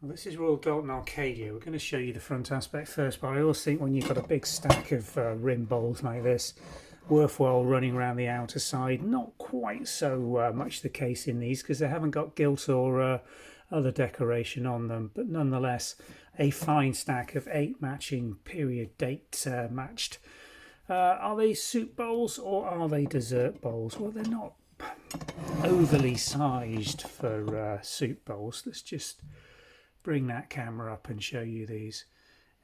Well, this is Royal Doulton Arcadia. We're going to show you the front aspect first, but I always think when you've got a big stack of rim bowls like this, worthwhile running around the outer side. Not quite so much the case in these because they haven't got gilt or other decoration on them, but nonetheless a fine stack of 8 matching period date matched. Are they soup bowls or are they dessert bowls? Well, they're not overly sized for soup bowls. Let's just bring that camera up and show you these.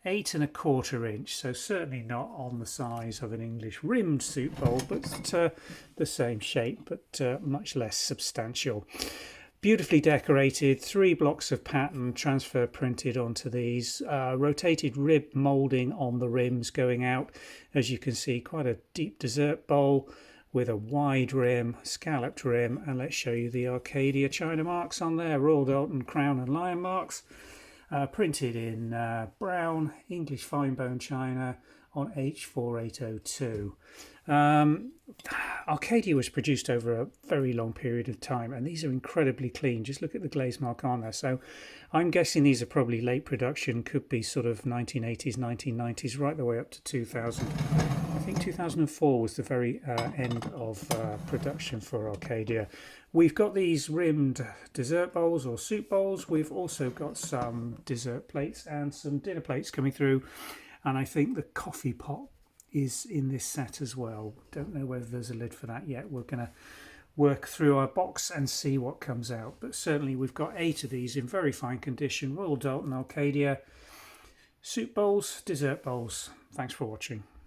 8¼ inch, so certainly not on the size of an English rimmed soup bowl, but the same shape, but much less substantial. Beautifully decorated, 3 blocks of pattern transfer printed onto these, rotated rib moulding on the rims going out. As you can see, quite a deep dessert bowl with a wide rim, scalloped rim, and let's show you the Arcadia China marks on there, Royal Doulton Crown and Lion marks, printed in brown English fine bone china on H4802. Arcadia was produced over a very long period of time, and these are incredibly clean. Just look at the glaze mark on there. So I'm guessing these are probably late production, could be sort of 1980s, 1990s, right the way up to 2000. I think 2004 was the very end of production for Arcadia. We've got these rimmed dessert bowls or soup bowls. We've also got some dessert plates and some dinner plates coming through, and I think the coffee pot is in this set as well. Don't know whether there's a lid for that yet. We're going to work through our box and see what comes out, but certainly we've got 8 of these in very fine condition. Royal Doulton Arcadia soup bowls, dessert bowls. Thanks for watching.